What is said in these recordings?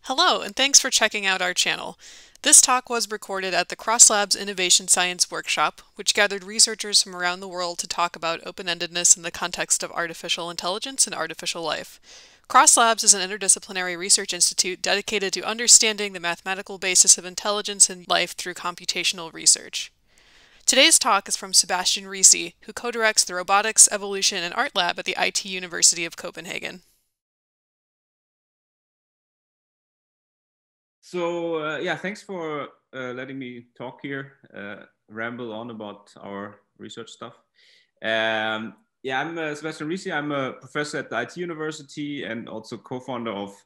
Hello, and thanks for checking out our channel. This talk was recorded at the CrossLabs Innovation Science Workshop, which gathered researchers from around the world to talk about open-endedness in the context of artificial intelligence and artificial life. CrossLabs is an interdisciplinary research institute dedicated to understanding the mathematical basis of intelligence and life through computational research. Today's talk is from Sebastian Risi, who co-directs the Robotics, Evolution, and Art Lab at the IT University of Copenhagen. So yeah, thanks for letting me talk here, ramble on about our research stuff. Yeah, I'm Sebastian Risi. I'm a professor at the IT University and also co-founder of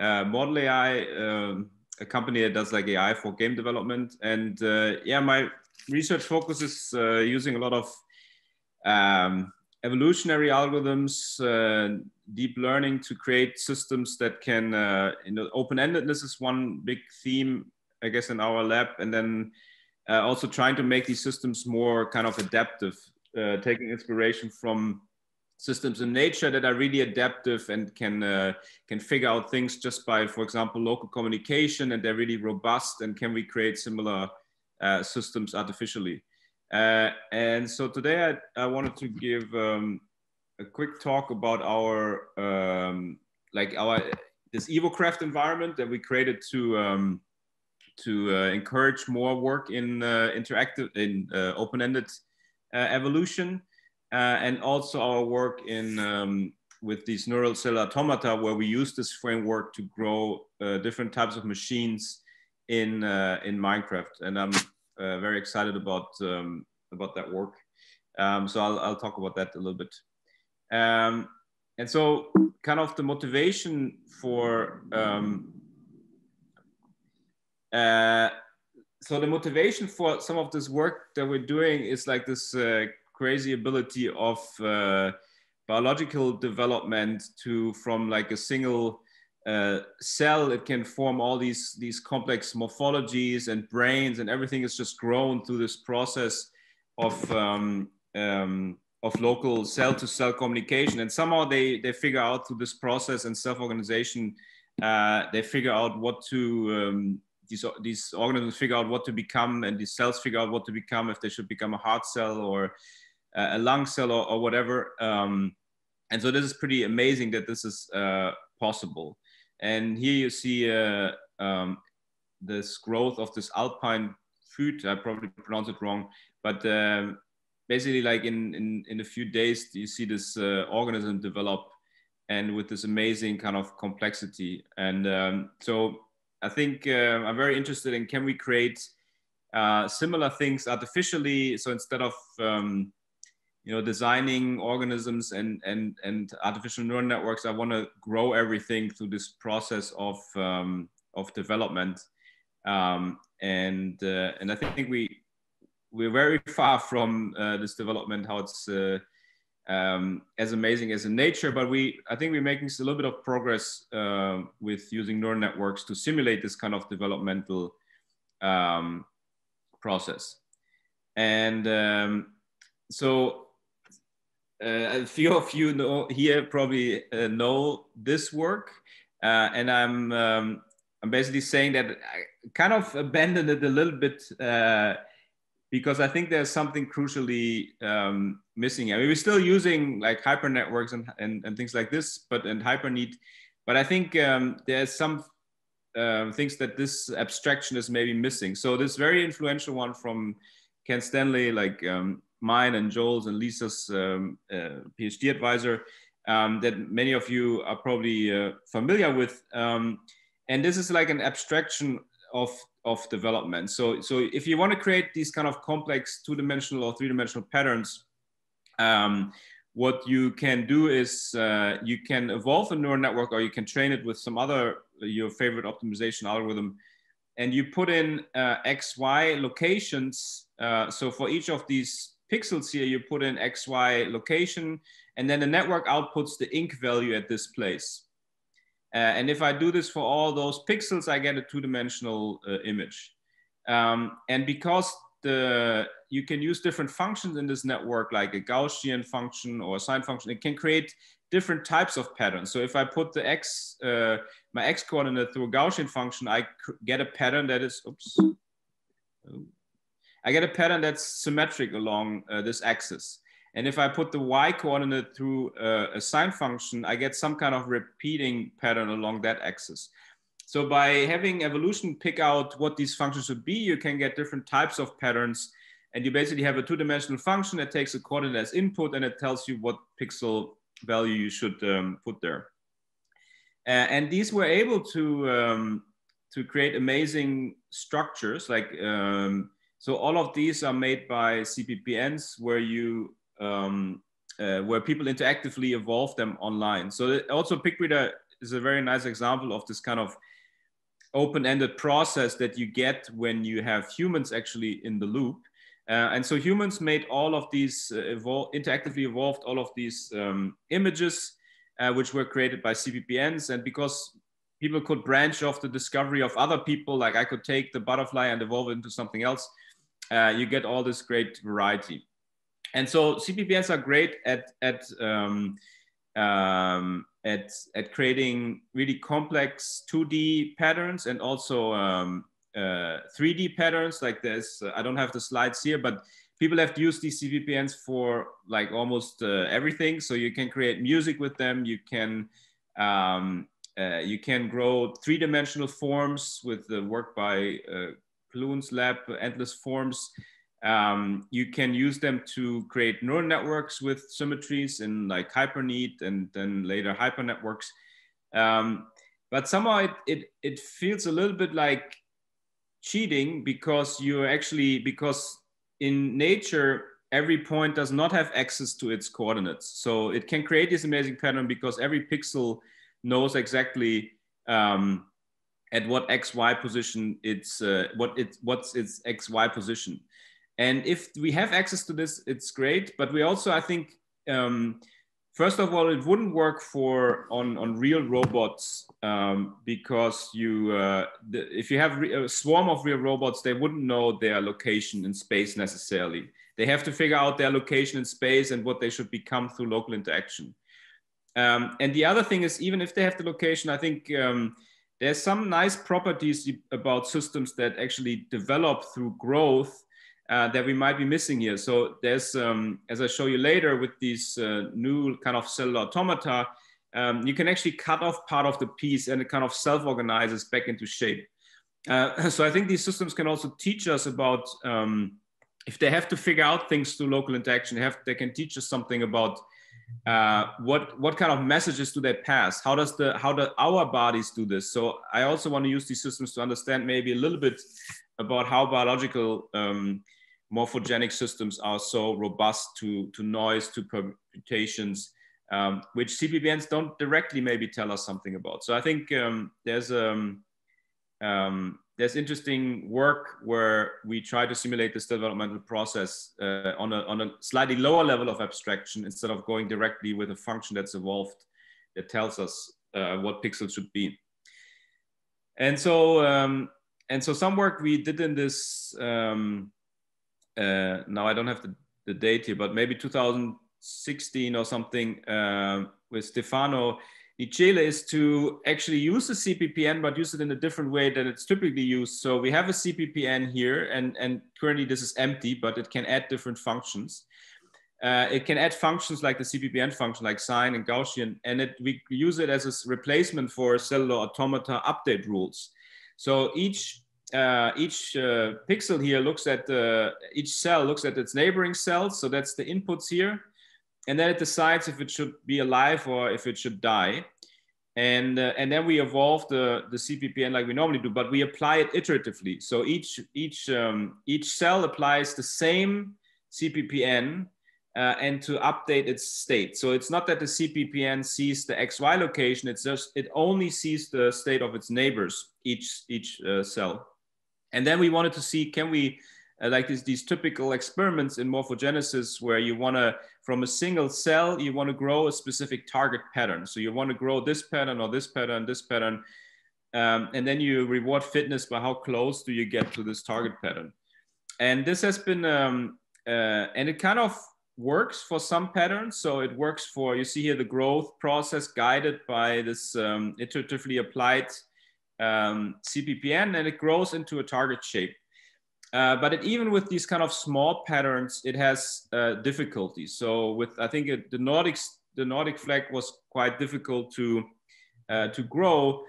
Model AI, a company that does like AI for game development. And yeah, my research focuses using a lot of evolutionary algorithms, deep learning to create systems that can, open-endedness is one big theme, I guess, in our lab. And then also trying to make these systems more kind of adaptive, taking inspiration from systems in nature that are really adaptive and can figure out things just by, for example, local communication, and they're really robust, and can we create similar systems artificially. And so today I wanted to give a quick talk about our this EvoCraft environment that we created to encourage more work in open-ended evolution, and also our work in with these neural cellular automata, where we use this framework to grow different types of machines in Minecraft. And I'm very excited about that work. So I'll talk about that a little bit. And so kind of the motivation for so the motivation for some of this work that we're doing is like this crazy ability of biological development from like a single cell. It can form all these complex morphologies and brains, and everything is just grown through this process of local cell-to-cell communication. And somehow they figure out through this process and self-organization, they figure out what to these organisms figure out what to become, and these cells figure out what to become, if they should become a heart cell or a lung cell or whatever. And so this is pretty amazing that this is possible. And here you see this growth of this alpine fruit. I probably pronounced it wrong, but basically, like in a few days, you see this organism develop, and with this amazing kind of complexity. And so I think I'm very interested in, can we create similar things artificially? So instead of designing organisms and artificial neural networks, I want to grow everything through this process of development. And I think we're very far from this development, how it's as amazing as in nature, but I think we're making a little bit of progress with using neural networks to simulate this kind of developmental process. And so a few of you here probably know this work, and I'm basically saying that I kind of abandoned it a little bit because I think there's something crucially missing. I mean, we're still using like hyper networks and things like this, and hyperneat. But I think there's some things that this abstraction is maybe missing. So this very influential one from Ken Stanley, like mine and Joel's and Lisa's PhD advisor, that many of you are probably familiar with. And this is like an abstraction of development. So if you want to create these kind of complex two-dimensional or three-dimensional patterns, what you can do is you can evolve a neural network, or you can train it with some other your favorite optimization algorithm, and you put in XY locations. So for each of these pixels here, you put in XY location, and then the network outputs the inc value at this place. And if I do this for all those pixels, I get a two-dimensional image. And because you can use different functions in this network, like a Gaussian function or a sine function, it can create different types of patterns. So if I put the my x coordinate through a Gaussian function, I get a pattern that is, I get a pattern that's symmetric along this axis. And if I put the y coordinate through a sine function, I get some kind of repeating pattern along that axis. So by having evolution pick out what these functions should be, you can get different types of patterns. And you basically have a two-dimensional function that takes a coordinate as input, and it tells you what pixel value you should put there. And these were able to create amazing structures. Like, so all of these are made by CPPNs where you where people interactively evolve them online. So also PicReader is a very nice example of this kind of open-ended process that you get when you have humans actually in the loop. And so humans made all of these, interactively evolved all of these images, which were created by CPPNs. And because people could branch off the discovery of other people, like I could take the butterfly and evolve it into something else, you get all this great variety. And so CPPNs are great at creating really complex 2D patterns and also 3D patterns. Like this, I don't have the slides here, but people have used these CPPNs for like almost everything. So you can create music with them. You can grow three-dimensional forms with the work by Kloon's lab, Endless Forms. You can use them to create neural networks with symmetries in like HyperNet and then later hypernetworks. But somehow it feels a little bit like cheating because because in nature, every point does not have access to its coordinates. So it can create this amazing pattern because every pixel knows exactly at what XY position what's its XY position. And if we have access to this, it's great. But we also, I think, first of all, it wouldn't work on real robots because if you have a swarm of real robots, they wouldn't know their location in space necessarily. They have to figure out their location in space and what they should become through local interaction. And the other thing is, even if they have the location, I think there's some nice properties about systems that actually develop through growth that we might be missing here. So there's, as I show you later with these new kind of cellular automata, you can actually cut off part of the piece and it kind of self-organizes back into shape. So I think these systems can also teach us about, if they have to figure out things through local interaction, they can teach us something about what kind of messages do they pass? How do our bodies do this? So I also want to use these systems to understand maybe a little bit about how biological morphogenic systems are so robust to noise, to permutations, which CPPNs don't directly maybe tell us something about. So I think there's interesting work where we try to simulate this developmental process on a slightly lower level of abstraction instead of going directly with a function that's evolved that tells us what pixels should be. And so some work we did in this, now I don't have the date here, but maybe 2016 or something with Stefano Nicele is to actually use the CPPN, but use it in a different way than it's typically used. So we have a CPPN here, and currently this is empty, but it can add different functions. It can add functions like the CPPN function, like sine and Gaussian, and we use it as a replacement for cellular automata update rules. So each pixel here looks at each cell looks at its neighboring cells. So that's the inputs here. And then it decides if it should be alive or if it should die. And then we evolve the CPPN like we normally do, but we apply it iteratively. So each cell applies the same CPPN and to update its state. So it's not that the CPPN sees the XY location, it only sees the state of its neighbors, each cell. And then we wanted to see, can we, like these typical experiments in morphogenesis where you want to, from a single cell, you want to grow a specific target pattern. So you want to grow this pattern or this pattern, and then you reward fitness by how close do you get to this target pattern. And this has been, and it kind of works for some patterns. So it works for, you see here, the growth process guided by this iteratively applied CPPN, and it grows into a target shape. But even with these kind of small patterns, it has difficulties. So with, I think the Nordic flag was quite difficult to grow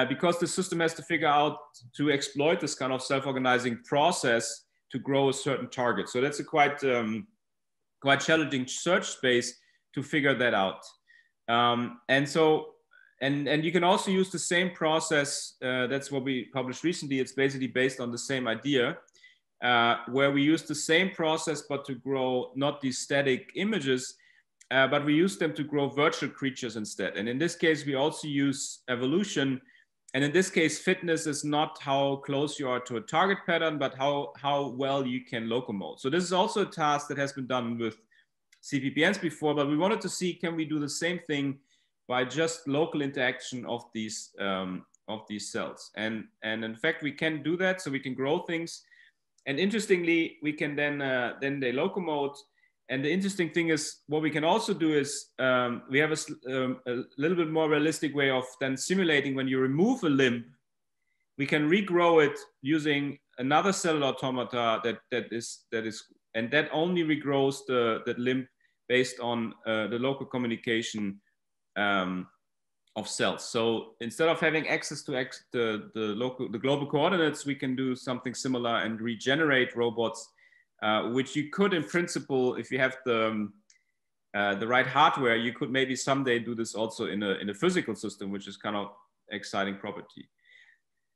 because the system has to figure out to exploit this kind of self-organizing process to grow a certain target. So that's a quite challenging search space to figure that out. And so, and you can also use the same process. That's what we published recently. It's basically based on the same idea, where we use the same process, but to grow not these static images, but we use them to grow virtual creatures instead. And in this case, we also use evolution. And in this case, fitness is not how close you are to a target pattern, but how well you can locomote. So this is also a task that has been done with CPPNs before, but we wanted to see, can we do the same thing by just local interaction of these cells? And in fact, we can do that. So we can grow things. And interestingly, we can then they locomote. And the interesting thing is, what we can also do is we have a little bit more realistic way of then simulating when you remove a limb, we can regrow it using another cellular automata that is, and that only regrows that limb based on the local communication of cells. So instead of having access to the global coordinates, we can do something similar and regenerate robots. Which you could, in principle, if you have the right hardware, you could maybe someday do this also in a physical system, which is kind of exciting property.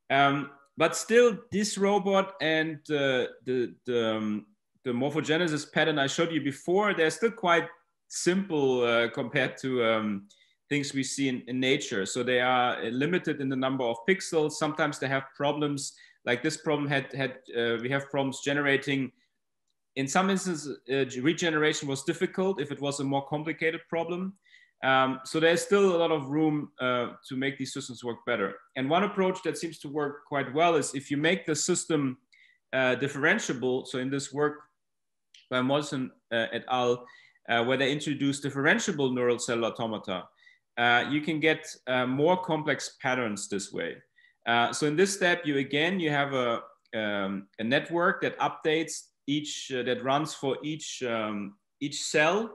But still, this robot and the morphogenesis pattern I showed you before, they're still quite simple compared to things we see in nature. So they are limited in the number of pixels. Sometimes they have problems, like this problem we have problems generating. In some instances, regeneration was difficult if it was a more complicated problem. So there's still a lot of room to make these systems work better. And one approach that seems to work quite well is if you make the system differentiable. So in this work by Molson et al., where they introduced differentiable neural cellular automata, you can get more complex patterns this way. So in this step, you have a network that updates that runs for each cell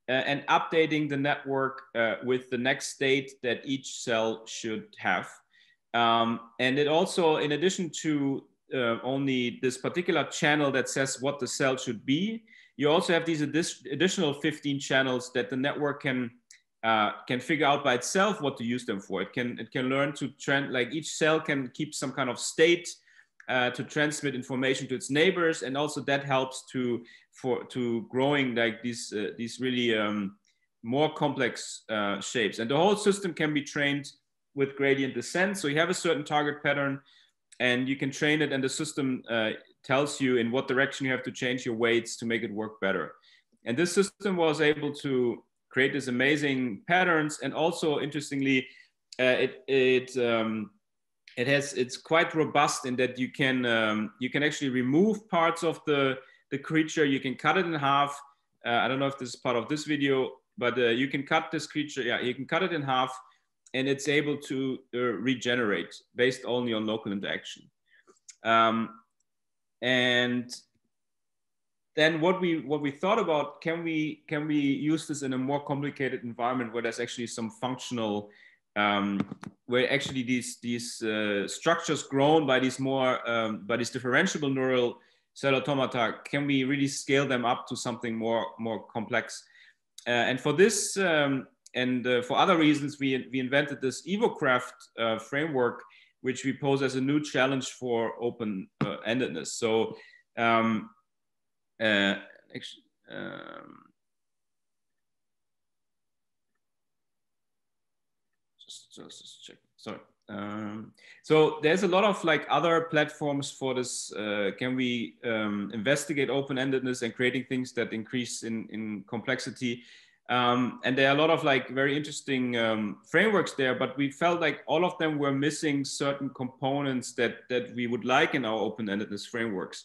and updating the network with the next state that each cell should have. And it also, in addition to only this particular channel that says what the cell should be, you also have these additional 15 channels that the network can figure out by itself what to use them for. It can learn to like each cell can keep some kind of state to transmit information to its neighbors, and also that helps to growing like these really more complex shapes. And the whole system can be trained with gradient descent. So you have a certain target pattern, and you can train it, and the system tells you in what direction you have to change your weights to make it work better. And this system was able to create these amazing patterns, and also interestingly, it's quite robust in that you can actually remove parts of the creature. You can cut it in half. I don't know if this is part of this video, but you can cut this creature. Yeah, you can cut it in half, and it's able to regenerate based only on local interaction. And then what we thought about, can we use this in a more complicated environment where there's actually some functional where actually these structures grown by these differentiable neural cellular automata, can we really scale them up to something more complex? And for this and for other reasons, we invented this EvoCraft framework, which we pose as a new challenge for open-endedness. So actually. Just check. Sorry. So there's a lot of like other platforms for this. Can we investigate open-endedness and creating things that increase in complexity? And there are a lot of like very interesting frameworks there, but we felt like all of them were missing certain components that we would like in our open-endedness frameworks.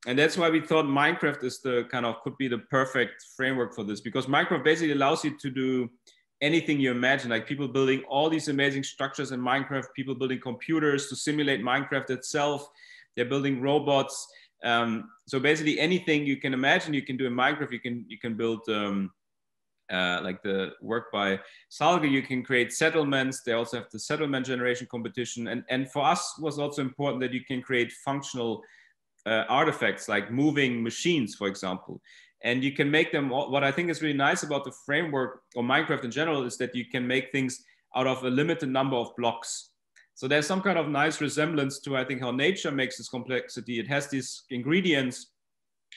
And that's why we thought Minecraft is the kind of could be the perfect framework for this, because Minecraft basically allows you to do anything you imagine, like people building all these amazing structures in Minecraft, people building computers to simulate Minecraft itself. They're building robots. So basically anything you can imagine you can do in Minecraft. You can build like the work by Salge, you can create settlements. They also have the settlement generation competition. And for us was also important that you can create functional artifacts like moving machines, for example. And you can make them, what I think is really nice about the framework or Minecraft in general is that you can make things out of a limited number of blocks. So there's some kind of nice resemblance to, I think, how nature makes this complexity. It has these ingredients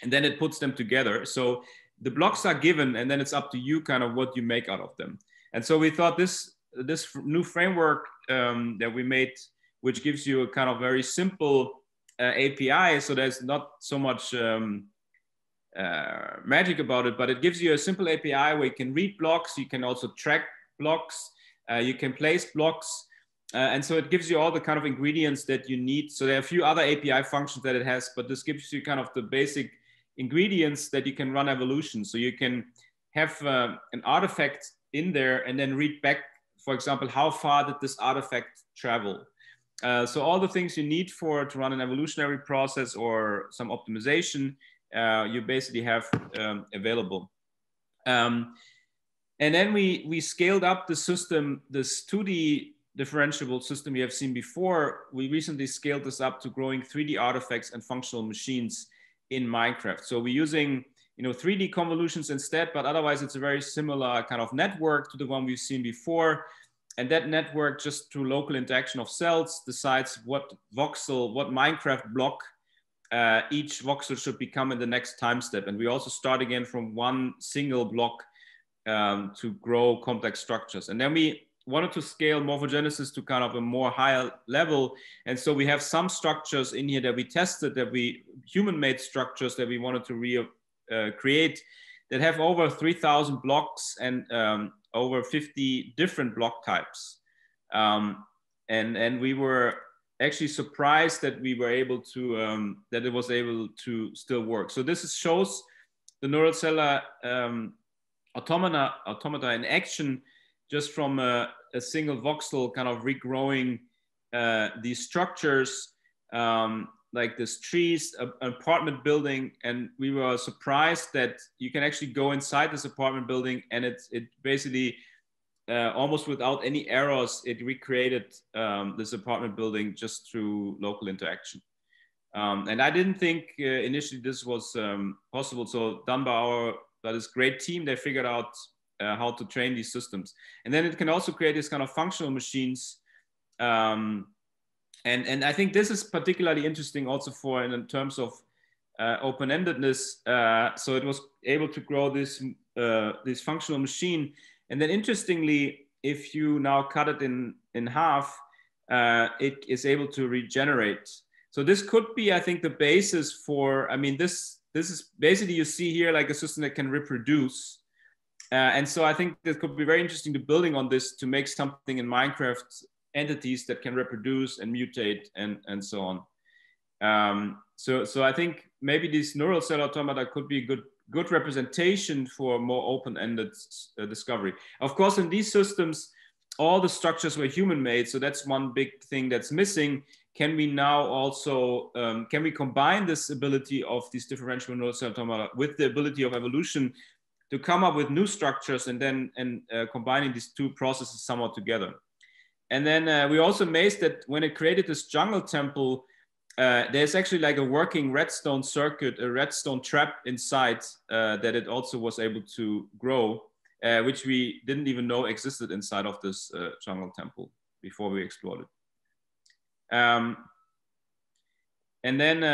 and then it puts them together. So the blocks are given and then it's up to you kind of what you make out of them. And so we thought this new framework that we made, which gives you a kind of very simple API, so there's not so much magic about it, but it gives you a simple API where you can read blocks, you can also track blocks, you can place blocks, and so it gives you all the kind of ingredients that you need. So there are a few other API functions that it has, but this gives you kind of the basic ingredients that you can run evolution. So you can have an artifact in there and then read back, for example, how far did this artifact travel? So all the things you need to run an evolutionary process or some optimization, you basically have available. And then we scaled up the system, this 2D differentiable system you have seen before. We recently scaled this up to growing 3D artifacts and functional machines in Minecraft. So we're using 3D convolutions instead, but otherwise it's a very similar kind of network to the one we've seen before. And that network, just through local interaction of cells, decides what voxel, what Minecraft block each voxel should become in the next time step. And we also start again from one single block to grow complex structures. And then we wanted to scale morphogenesis to kind of a more higher level. And so we have some structures in here that we tested, human-made structures that we wanted to create that have over 3,000 blocks and over 50 different block types. And we were actually surprised that we were able to, that it was able to still work. So this shows the neural cellular automata in action, just from a single voxel kind of regrowing these structures, like this trees, an apartment building. And we were surprised that you can actually go inside this apartment building and it basically, almost without any errors, it recreated this apartment building just through local interaction. And I didn't think initially this was possible. So done by this great team, they figured out how to train these systems. And then it can also create these kind of functional machines. And I think this is particularly interesting also in terms of open-endedness. So it was able to grow this functional machine. And then interestingly, if you now cut it in half, it is able to regenerate. So this could be, I think, the basis for, I mean, this is basically, you see here like a system that can reproduce. And so I think this could be very interesting to building on this to make something in Minecraft entities that can reproduce and mutate and so on. So I think maybe these neural cell automata could be a good representation for more open-ended discovery. Of course, in these systems, all the structures were human-made, so that's one big thing that's missing. Can we now also, can we combine this ability of these differential neural cell automata with the ability of evolution to come up with new structures and then combining these two processes somewhat together? And then we're also amazed that when it created this jungle temple, there's actually like a working redstone circuit, a redstone trap inside that it also was able to grow, which we didn't even know existed inside of this jungle temple before we explored it. And then,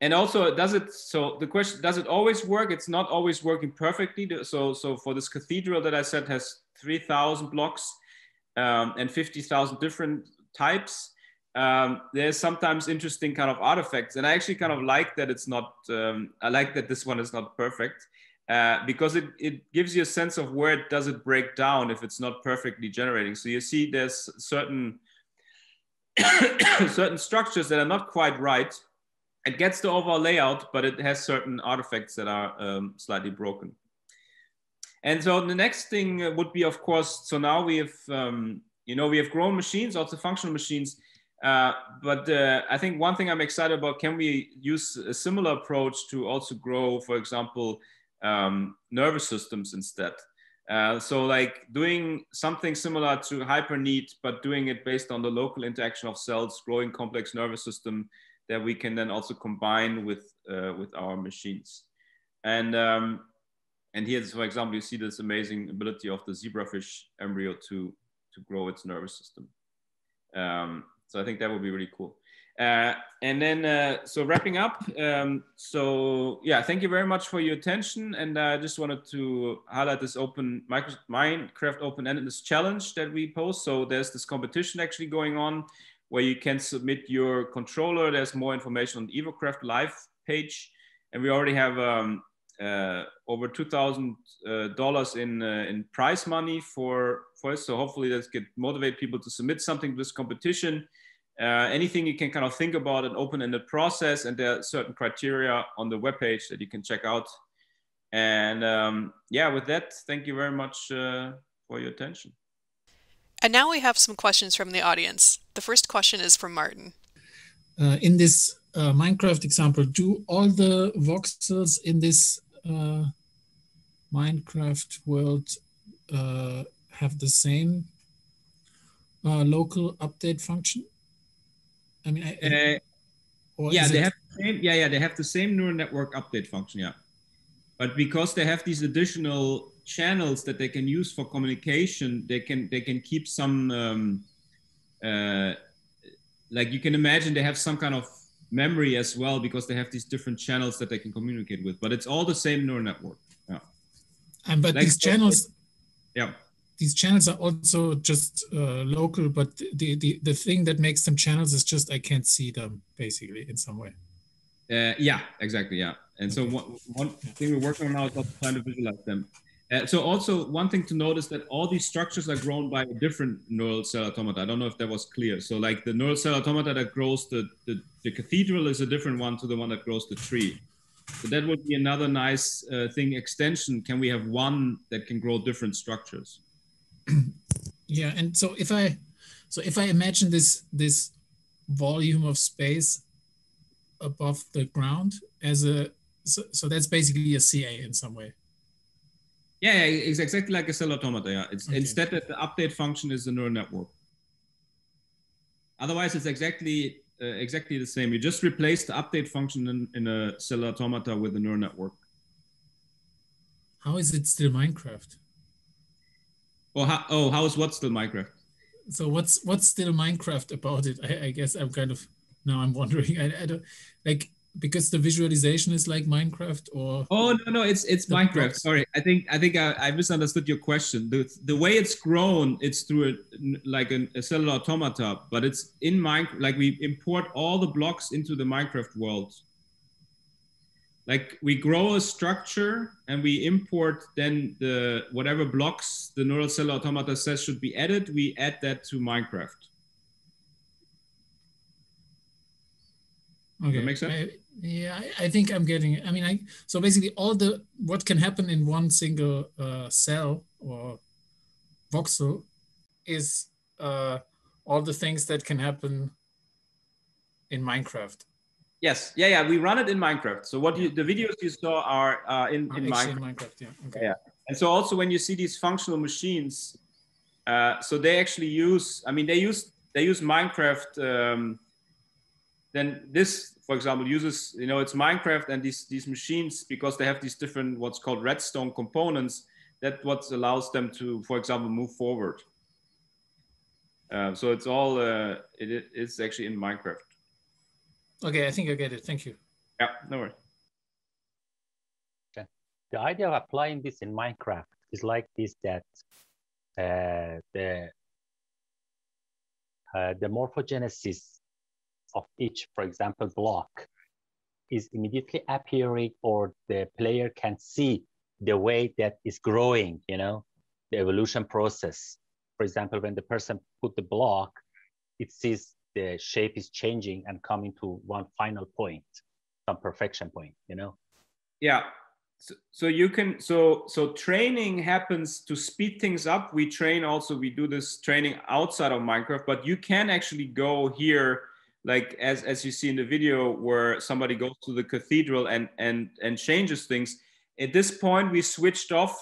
and also so the question, does it always work? It's not always working perfectly. So for this cathedral that I said has 3,000 blocks and 50,000 different types, there's sometimes interesting kind of artifacts. And I actually kind of like that it's not, I like that this one is not perfect because it gives you a sense of where does it break down if it's not perfectly generating. So you see there's certain structures that are not quite right. it gets the overall layout, but it has certain artifacts that are slightly broken. And so the next thing would be, of course, so now we have, we have grown machines, also functional machines. But I think one thing I'm excited about, can we use a similar approach to also grow, for example, nervous systems instead? So like doing something similar to HyperNeat, but doing it based on the local interaction of cells, growing complex nervous system that we can then also combine with our machines. And here, for example, you see this amazing ability of the zebrafish embryo to grow its nervous system. So I think that would be really cool. And then, so wrapping up, so yeah, thank you very much for your attention. And I just wanted to highlight this Minecraft open-endedness challenge that we post. So there's this competition actually going on where you can submit your controller. There's more information on the EvoCraft Live page. And we already have over $2,000 in prize money for us. So hopefully that's can motivate people to submit something to this competition. Anything you can kind of think about an open-ended process, and there are certain criteria on the webpage that you can check out. And yeah, with that, thank you very much for your attention. And now we have some questions from the audience. The first question is from Martin. In this Minecraft example, do all the voxels in this Minecraft world have the same local update function? I mean, yeah, they have the same, they have the same neural network update function, yeah. But because they have these additional channels that they can use for communication, they can keep some like you can imagine they have some kind of memory as well, because they have these different channels that they can communicate with. But it's all the same neural network. Yeah. And but like, these channels, yeah, these channels are also just local. But the thing that makes them channels is just I can't see them basically in some way. Yeah, exactly. Yeah, and okay. So one thing we're working on now is also trying to visualize them. So also one thing to notice that all these structures are grown by a different neural cell automata. I don't know if that was clear. So like the neural cell automata that grows the cathedral is a different one to the one that grows the tree. So that would be another nice thing, extension. Can we have one that can grow different structures? Yeah, and so if I imagine this volume of space above the ground as a, so that's basically a CA in some way. Yeah, it's exactly like a cell automata. Yeah, it's okay. Instead that the update function is the neural network. Otherwise, it's exactly the same. You just replace the update function in a cell automata with a neural network. How is it still Minecraft? How is what still Minecraft? So what's still Minecraft about it? I guess I'm kind of now I'm wondering. I don't like. Because the visualization is like Minecraft, or no, it's Minecraft. Blocks. Sorry, I think I misunderstood your question. The way it's grown, it's through a cellular automata, but it's in Minecraft. Like we import all the blocks into the Minecraft world. Like we grow a structure and we import then the whatever blocks the neural cellular automata says should be added. We add that to Minecraft. Okay. Does that make sense? I think I'm getting it. I mean, so basically all what can happen in one single cell or voxel is all the things that can happen in Minecraft. Yes, yeah, we run it in Minecraft. So the videos you saw are in Minecraft. In Minecraft, yeah. Okay. Yeah, and so also when you see these functional machines, so they actually use, I mean, they use Minecraft. Then this, for example, uses, it's Minecraft and these machines, because they have these different what's called redstone components, that what allows them to, for example, move forward. So it's all, it's actually in Minecraft. Okay, I think I get it. Thank you. Yeah, no worries. Okay. The idea of applying this in Minecraft is like this, that the morphogenesis of each, for example, block is immediately appearing, or the player can see the way that is growing, the evolution process. For example, when the person put the block, it sees the shape is changing and coming to one final point. some perfection point, you know? Yeah. So you can, so training happens to speed things up. We train also, we do this training outside of Minecraft, but you can actually go here, like as you see in the video where somebody goes to the cathedral and changes things. At this point, we switched off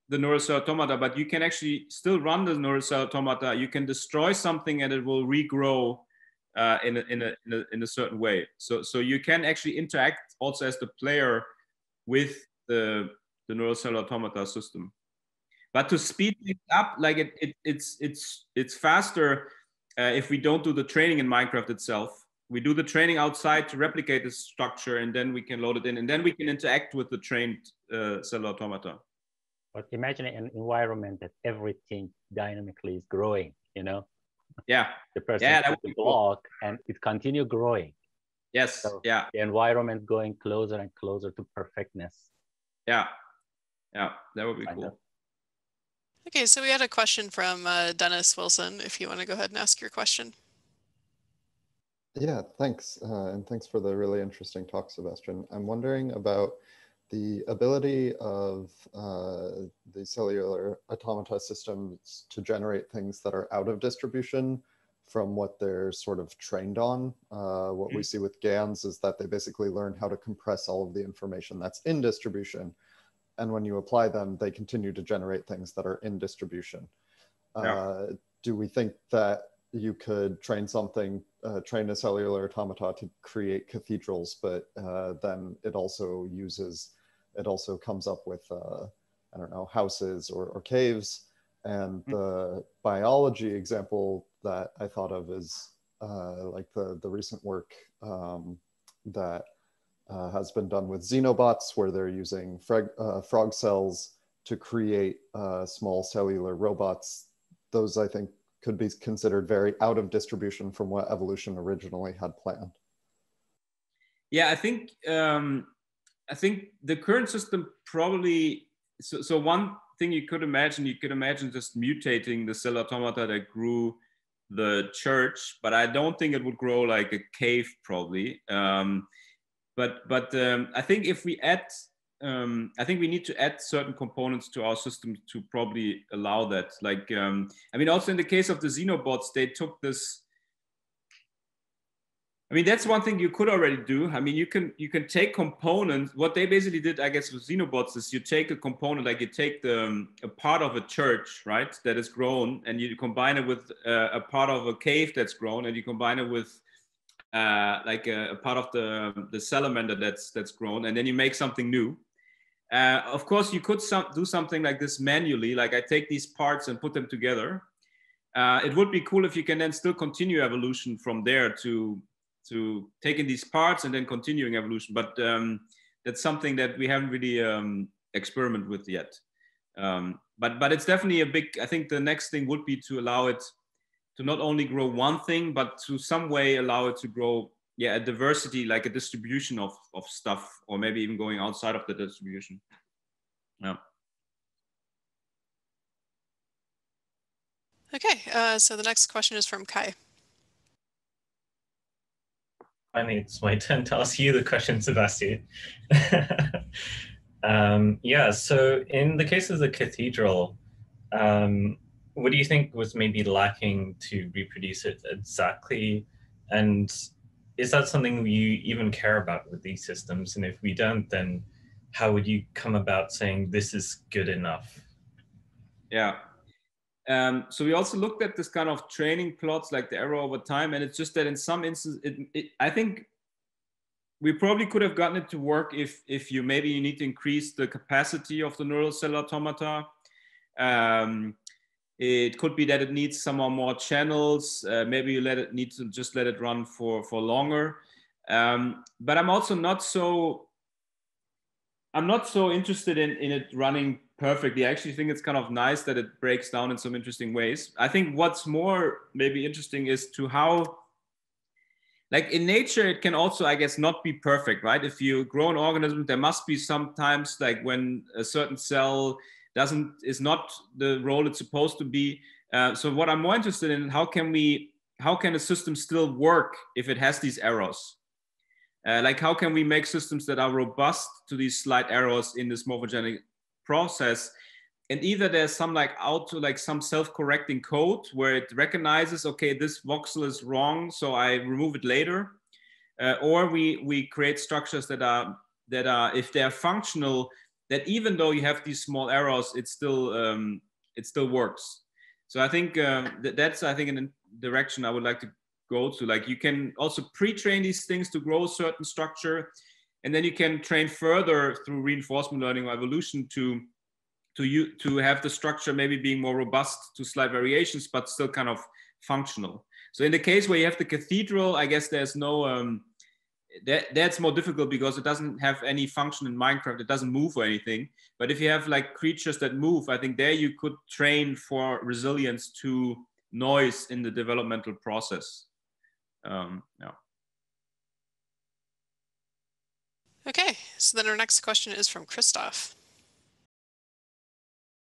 the Neural Cellular Automata, but you can actually still run the Neural Cellular Automata. You can destroy something and it will regrow in a certain way. So you can actually interact also as the player with the Neural Cellular Automata system. But to speed things up, like it's faster if we don't do the training in Minecraft itself. We do the training outside to replicate the structure, and then we can load it in, and then we can interact with the trained cellular automata. But imagine an environment that everything dynamically is growing, you know? Yeah. The person put the block and it continue growing. Yes. So yeah. The environment going closer and closer to perfectness. Yeah. Yeah. That would be cool. Okay, so we had a question from Dennis Wilson. If you want to go ahead and ask your question. Yeah, thanks. And thanks for the really interesting talk, Sebastian. I'm wondering about the ability of the cellular automata systems to generate things that are out of distribution from what they're sort of trained on. What we see with GANs is that they basically learn how to compress all of the information that's in distribution. And when you apply them, they continue to generate things that are in distribution. Yeah. Do we think that you could train something, train a cellular automata to create cathedrals, but then it also comes up with, I don't know, houses or caves. And the biology example that I thought of is like the recent work that has been done with xenobots, where they're using frog cells to create small cellular robots. Those, I think, could be considered very out of distribution from what evolution originally had planned. Yeah, I think the current system probably, so one thing you could imagine just mutating the cellular automata that grew the church, but I don't think it would grow like a cave probably. But I think if we add, I think we need to add certain components to our system to probably allow that. Like, I mean, also in the case of the xenobots, they took this. I mean, that's one thing you could already do. I mean, you can take components. What they basically did, I guess, with xenobots is you take a component, like you take a part of a church, right, that is grown, and you combine it with a part of a cave that's grown, and you combine it with like a part of the salamander that's grown, and then you make something new. Of course, you could do something like this manually, like I take these parts and put them together. It would be cool if you can then still continue evolution from there to taking these parts and then continuing evolution. But that's something that we haven't really experimented with yet. But it's definitely a big, I think the next thing would be to allow it to not only grow one thing, but to some way allow it to grow, yeah, a diversity, like a distribution of stuff, or maybe even going outside of the distribution. Yeah. Okay, so the next question is from Kai. Finally, it's my turn to ask you the question, Sebastian. Yeah, so in the case of the cathedral, what do you think was maybe lacking to reproduce it exactly? And is that something you even care about with these systems? And if we don't, then how would you come about saying this is good enough? Yeah. So we also looked at this kind of training plots, like the error over time, and it's just that in some instances, I think we probably could have gotten it to work if you need to increase the capacity of the neural cellular automata. It could be that it needs some more channels. Maybe you need to just let it run for longer. But I'm also not so interested in it running perfectly. I actually think it's kind of nice that it breaks down in some interesting ways. I think what's more maybe interesting is to how, like in nature, it can also, I guess, not be perfect, right? If you grow an organism, there must be sometimes like when a certain cell is not the role it's supposed to be. So what I'm more interested in, how can a system still work if it has these errors? Like how can we make systems that are robust to these slight errors in this morphogenic process? And either there's some some self-correcting code where it recognizes, okay, this voxel is wrong, so I remove it later, or we create structures that are if they are functional, that even though you have these small errors, it still works. So I think that's I think in the direction I would like to go to. Like you can also pre-train these things to grow a certain structure, and then you can train further through reinforcement learning or evolution to have the structure maybe being more robust to slight variations, but still kind of functional. So in the case where you have the cathedral, I guess there's no, that's more difficult because it doesn't have any function in Minecraft. It doesn't move or anything. But if you have like creatures that move, I think there you could train for resilience to noise in the developmental process. Yeah. Okay, so then our next question is from Christoph.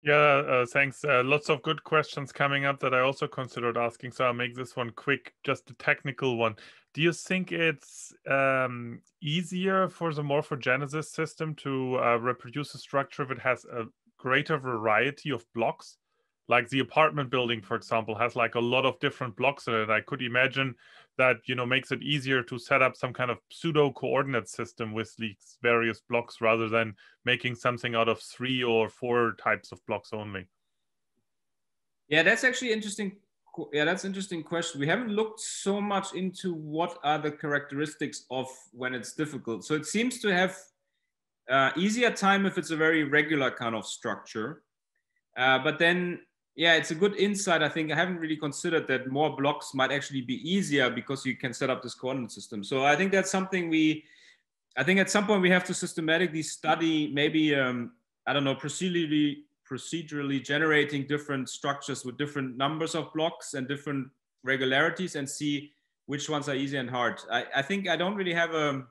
Yeah, thanks. Lots of good questions coming up that I also considered asking, so I'll make this one quick, just a technical one. Do you think it's easier for the morphogenesis system to reproduce a structure if it has a greater variety of blocks? Like the apartment building, for example, has like a lot of different blocks in it. I could imagine that, you know, makes it easier to set up some kind of pseudo coordinate system with these various blocks rather than making something out of 3 or 4 types of blocks only. Yeah, that's actually interesting. Yeah, that's an interesting question. We haven't looked so much into what are the characteristics of when it's difficult. So it seems to have easier time if it's a very regular kind of structure. But then, yeah, it's a good insight. I think I haven't really considered that more blocks might actually be easier because you can set up this coordinate system. So I think that's something I think at some point we have to systematically study maybe, I don't know, procedurally generating different structures with different numbers of blocks and different regularities and see which ones are easy and hard. I think I don't really have a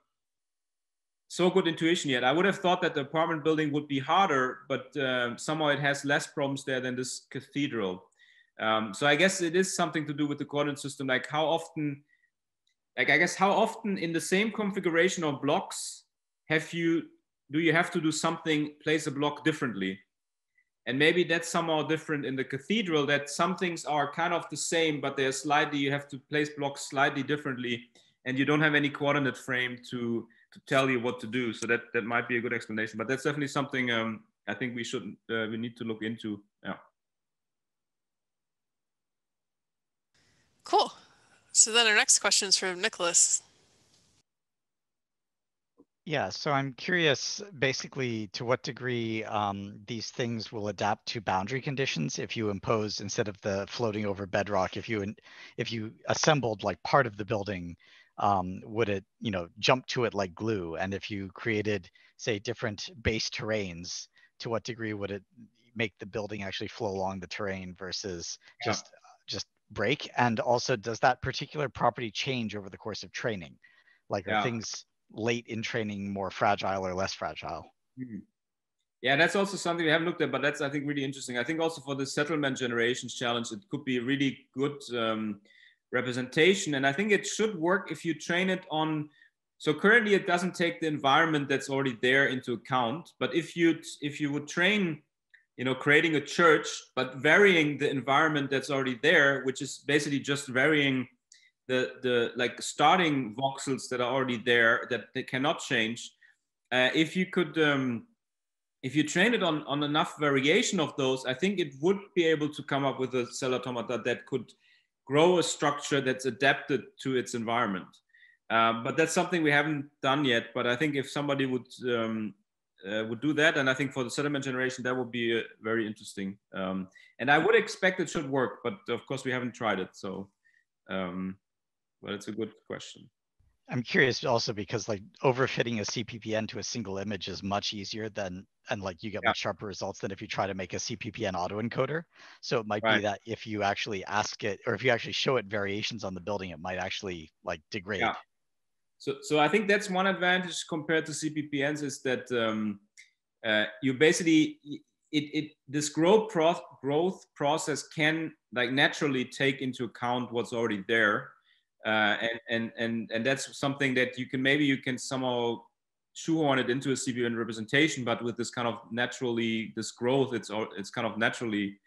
so good intuition yet. I would have thought that the apartment building would be harder, but somehow it has less problems there than this cathedral. So I guess it is something to do with the coordinate system, like how often, I guess how often in the same configuration of blocks do you have to do something, place a block differently? And maybe that's somehow different in the cathedral, that some things are kind of the same, but they're you have to place blocks slightly differently, and you don't have any coordinate frame to tell you what to do. So that might be a good explanation, but that's definitely something I think we need to look into. Yeah. Cool. So then our next question is from Nicholas. Yeah, so I'm curious basically to what degree these things will adapt to boundary conditions if you impose, instead of the floating over bedrock, if you assembled like part of the building, would it, you know, jump to it like glue? And if you created, say, different base terrains, to what degree would it make the building actually flow along the terrain versus just break? And also, does that particular property change over the course of training? Like, are things late in training more fragile or less fragile? Yeah, that's also something we haven't looked at, but that's, I think, really interesting. I think also for the settlement generations challenge, it could be a really good representation. And I think it should work if you train it on, so currently it doesn't take the environment that's already there into account. But if you would train, you know, creating a church, but varying the environment that's already there, which is basically just varying the like starting voxels that are already there that they cannot change. If you could, if you train it on enough variation of those, I think it would be able to come up with a cell automata that could grow a structure that's adapted to its environment. But that's something we haven't done yet. But I think if somebody would do that, and I think for the settlement generation, that would be very interesting. And I would expect it should work, but of course we haven't tried it. So. But it's a good question. I'm curious also because like overfitting a CPPN to a single image is much easier than, and like you get much sharper results than if you try to make a CPPN autoencoder. So it might be that if you actually ask it, or if you actually show it variations on the building, it might actually like degrade. Yeah. So I think that's one advantage compared to CPPNs is that you basically, this growth process can like naturally take into account what's already there. And that's something that you can somehow shoehorn it into a CPN representation, but with this kind of this growth, it's kind of naturally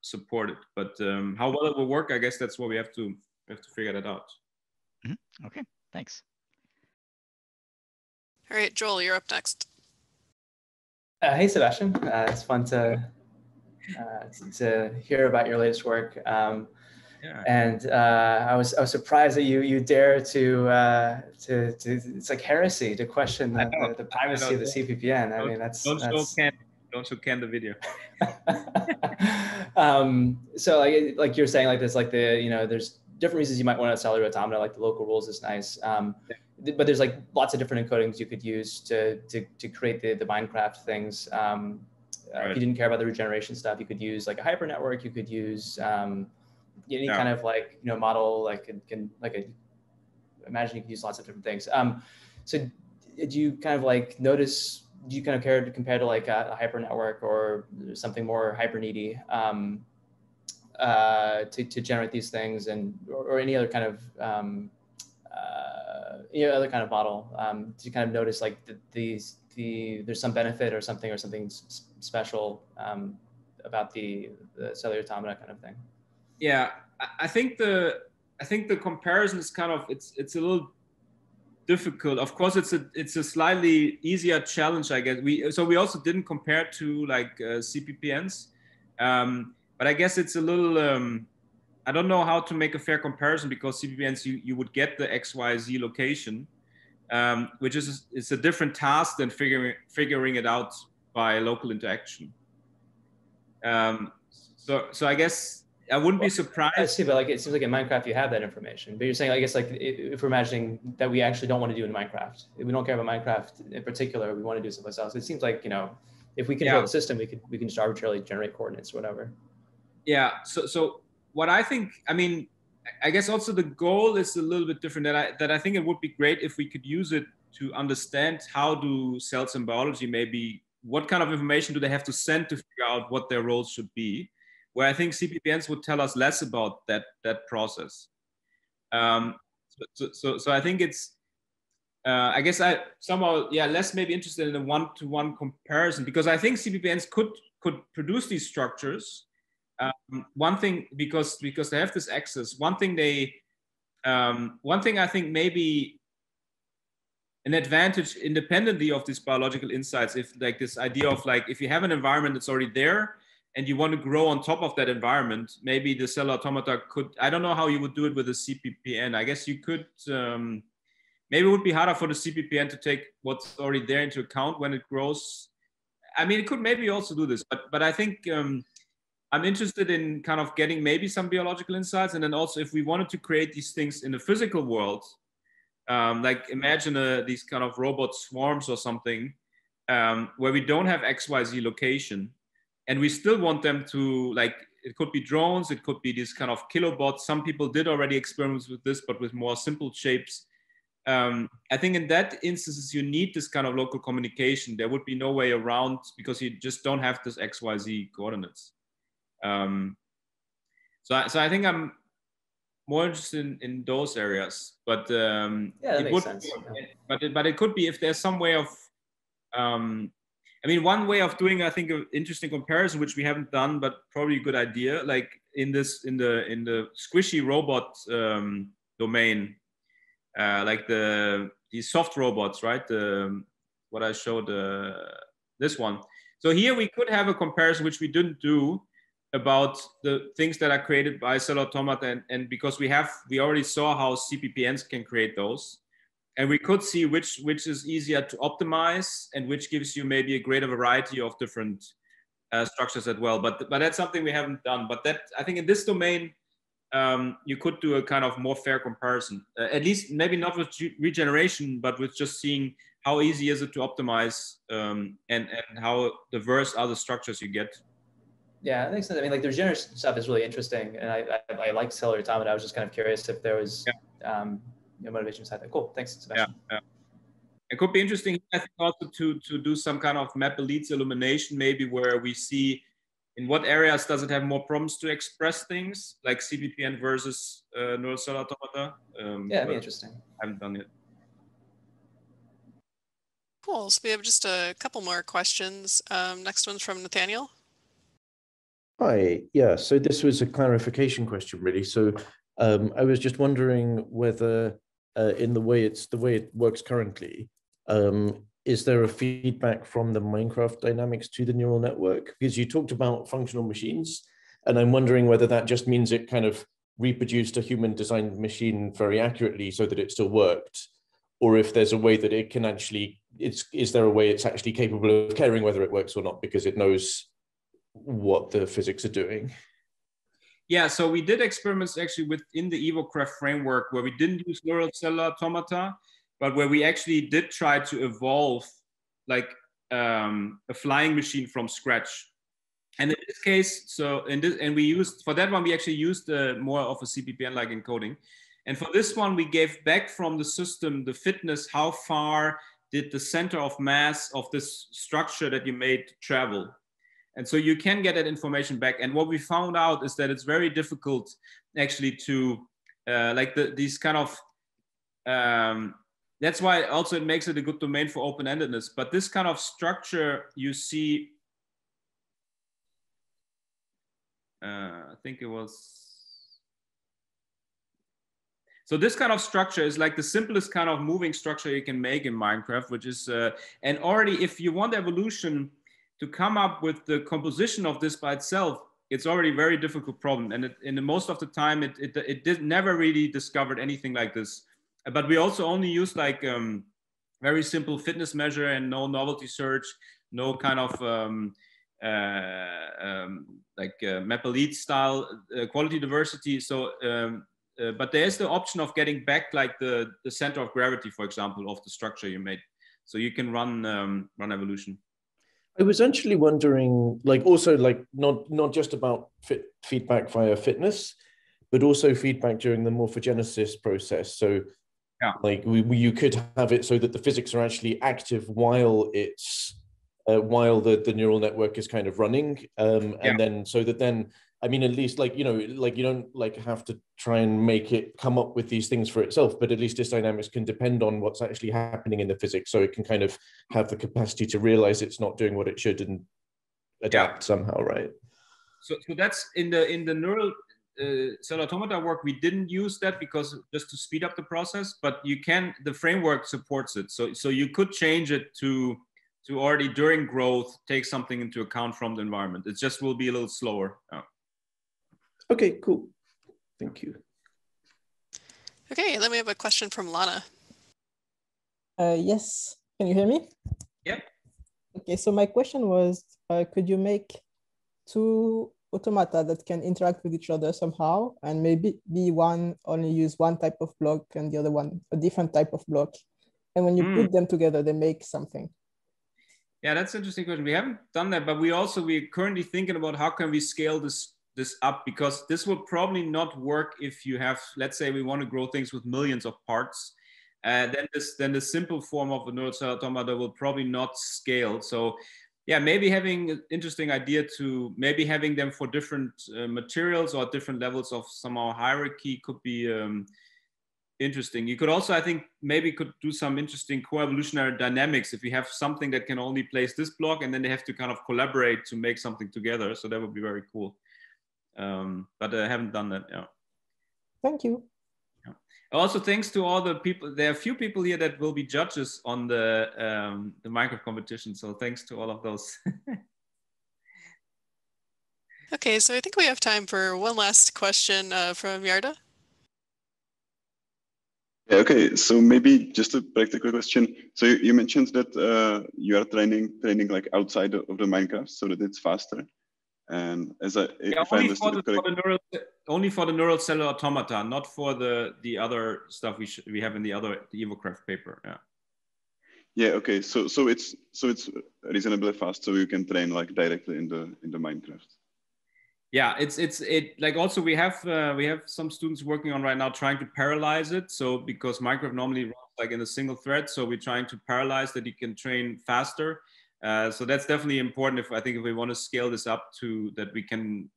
supported. But how well it will work, I guess that's what we have to figure that out. Mm-hmm. Okay, thanks. All right, Joel, you're up next. Hey, Sebastian. It's fun to hear about your latest work. And I was surprised that you dare to it's like heresy to question the privacy of the CPPN. I mean, don't show Ken the video. So like you're saying, like this, like there's different reasons you might want a cellular automata, like the local rules is nice. But there's like lots of different encodings you could use to create the Minecraft things. Right. If you didn't care about the regeneration stuff, you could use like a hyper network. You could use any kind of like model, imagine you could use lots of different things. So did you kind of like notice? Do you kind of care to compare to like a hyper network or something more hyper needy to generate these things, or any other kind of other kind of model? Do you kind of notice like there's some benefit or something special about the cellular automata kind of thing? Yeah, I think the comparison is kind of it's a little difficult. Of course, it's a slightly easier challenge, I guess. We also didn't compare to like CPPNs, but I guess it's a little. I don't know how to make a fair comparison, because CPPNs you would get the XYZ location, which is a different task than figuring it out by local interaction. So I guess I wouldn't be surprised. I see, but like it seems like in Minecraft you have that information. But you're saying, I guess, like if we're imagining that we actually don't want to do it in Minecraft, if we don't care about Minecraft in particular, we want to do someplace else. It seems like if we control the system, we can just arbitrarily generate coordinates or whatever. Yeah. So what I think, I mean, I guess also the goal is a little bit different. That I think it would be great if we could use it to understand how do cells in biology, maybe what kind of information do they have to send to figure out what their roles should be, where I think CPPNs would tell us less about that process. So I think it's, I guess I somehow, less maybe interested in a one-to-one comparison, because I think CPPNs could produce these structures. One thing, because they have this access, one thing I think maybe an advantage independently of these biological insights, if like this idea of like, if you have an environment that's already there and you want to grow on top of that environment, maybe the cellular automata could, I don't know how you would do it with a CPPN. I guess you could, maybe it would be harder for the CPPN to take what's already there into account when it grows. I mean, it could maybe also do this, but I think I'm interested in kind of getting maybe some biological insights. And then also, if we wanted to create these things in the physical world, like imagine these kind of robot swarms or something, where we don't have XYZ location, and we still want them to, like, it could be drones, it could be these kind of kilobots. Some people did already experiments with this, but with more simple shapes. I think in that instances, you need this kind of local communication. There would be no way around, because you just don't have this XYZ coordinates. So I think I'm more interested in those areas, but that makes sense. But it could be if there's some way of, I mean, one way of doing, I think, an interesting comparison, which we haven't done, but probably a good idea, like in the squishy robot domain, like these soft robots, right? What I showed, this one. So here we could have a comparison, which we didn't do, about the things that are created by cellular automata, and because we already saw how CPPNs can create those, and we could see which is easier to optimize and which gives you maybe a greater variety of different structures as well. But that's something we haven't done. But that, I think in this domain, you could do a kind of more fair comparison, at least maybe not with regeneration, but with just seeing how easy is it to optimize, and how diverse are the structures you get. Yeah, that makes sense. I mean, like the regeneration stuff is really interesting, and I like cellular automata. I was just kind of curious if there was motivation beside that. Cool, thanks, Sebastian. Yeah. It could be interesting, I think, also to do some kind of map elites illumination, maybe, where we see in what areas does it have more problems to express things, like CPPN versus Neural Cellular Automata? Yeah, that'd be interesting. I haven't done it. Cool. So we have just a couple more questions. Next one's from Nathaniel. Hi. Yeah. So this was a clarification question, really. So I was just wondering whether, in the way it works currently, is there a feedback from the Minecraft dynamics to the neural network? Because you talked about functional machines, and I'm wondering whether that just means it kind of reproduced a human-designed machine very accurately so that it still worked, or if there's a way that it can actually, is there a way it's actually capable of caring whether it works or not because it knows what the physics are doing? Yeah, so we did experiments actually within the EvoCraft framework where we didn't use Neural Cellular Automata, but where we actually did try to evolve like a flying machine from scratch. And in this case, we used, for that one, we actually used more of a CPPN-like encoding. And for this one, we gave back from the system the fitness, how far did the center of mass of this structure that you made travel. And so you can get that information back. And what we found out is that it's very difficult actually to, these kind of, that's why also it makes it a good domain for open-endedness. But this kind of structure you see, I think it was, so this kind of structure is like the simplest kind of moving structure you can make in Minecraft, which is, and already if you want evolution to come up with the composition of this by itself, it's already a very difficult problem. And most of the time, it never really discovered anything like this. But we also only use like very simple fitness measure and no novelty search, no kind of map elite style quality diversity. So, but there's the option of getting back like the center of gravity, for example, of the structure you made. So you can run evolution. I was actually wondering, like, also like not just about feedback via fitness, but also feedback during the morphogenesis process. So yeah, like you could have it so that the physics are actually active while it's while the neural network is kind of running, and then so that then, I mean, at least like, you know, like you don't like have to try and make it come up with these things for itself, but at least its dynamics can depend on what's actually happening in the physics. So it can kind of have the capacity to realize it's not doing what it should and adapt somehow, right? So that's in the neural cellular automata work, we didn't use that because just to speed up the process, but you can, the framework supports it. So you could change it to already during growth, take something into account from the environment. It just will be a little slower. Okay, cool. Thank you. Okay, and then we have a question from Lana. Yes, can you hear me? Yep. Okay, so my question was, could you make two automata that can interact with each other somehow, and maybe one only use one type of block and the other one a different type of block, and when you put them together, they make something? Yeah, that's an interesting question. We haven't done that, but we're currently thinking about how can we scale this up, because this will probably not work if you have, let's say we want to grow things with millions of parts. Then the simple form of the neural cellular automata will probably not scale. So yeah, maybe having an interesting idea to maybe having them for different materials or different levels of somehow hierarchy could be interesting. You could also, I think, maybe could do some interesting co-evolutionary dynamics if you have something that can only place this block and then they have to kind of collaborate to make something together. So that would be very cool. But I haven't done that. Yeah. Thank you. Yeah. Also, thanks to all the people. There are a few people here that will be judges on the Minecraft competition. So thanks to all of those. Okay, so I think we have time for one last question from Yarda. Yeah, okay, so maybe just a practical question. So you mentioned that you are training like outside of the Minecraft so that it's faster. And as if I understood it correctly, only for the neural cellular automata, not for the other stuff we have in the EvoCraft paper. Yeah. Yeah. Okay. So it's reasonably fast, so you can train like directly in the Minecraft. Yeah, it's like also we have some students working on right now trying to parallelize it. So because Minecraft normally runs like in a single thread, so we're trying to parallelize that you can train faster. So that's definitely important. I think if we want to scale this up to that, we can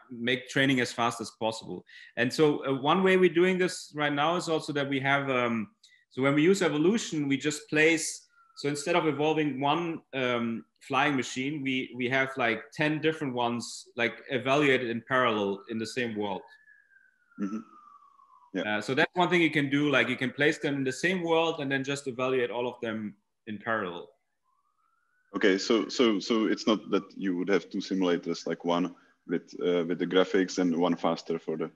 make training as fast as possible. And so one way we're doing this right now is also that we have so when we use evolution, we just place. So instead of evolving one flying machine, we have like 10 different ones like evaluated in parallel in the same world. Mm-hmm. Yeah. So that's one thing you can do. Like you can place them in the same world and then just evaluate all of them in parallel. Okay, so it's not that you would have two simulators, like one with the graphics and one faster for the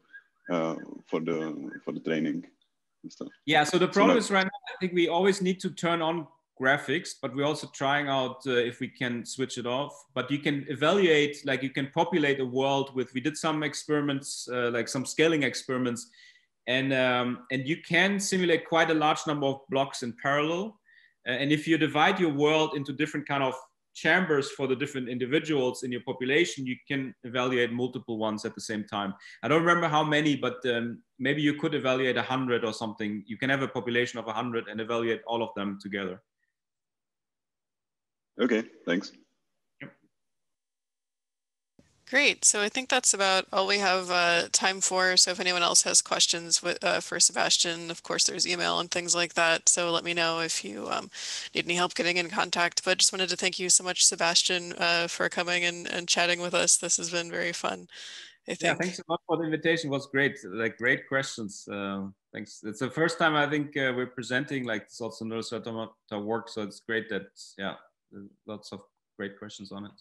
training and stuff. Yeah. So the problem is right now, I think we always need to turn on graphics, but we're also trying out if we can switch it off. But you can evaluate, like you can populate a world with. We did some experiments, like some scaling experiments, and you can simulate quite a large number of blocks in parallel. And if you divide your world into different kind of chambers for the different individuals in your population, you can evaluate multiple ones at the same time. I don't remember how many, but maybe you could evaluate 100 or something. You can have a population of 100 and evaluate all of them together. Okay, thanks. Great. So I think that's about all we have time for. So if anyone else has questions for Sebastian, of course, there's email and things like that. So let me know if you need any help getting in contact. But just wanted to thank you so much, Sebastian, for coming and chatting with us. This has been very fun, I think. Yeah, thanks a lot for the invitation. It was great. Like great questions. Thanks. It's the first time I think we're presenting like this also Neural Cellular Automata work. So it's great that, lots of great questions on it.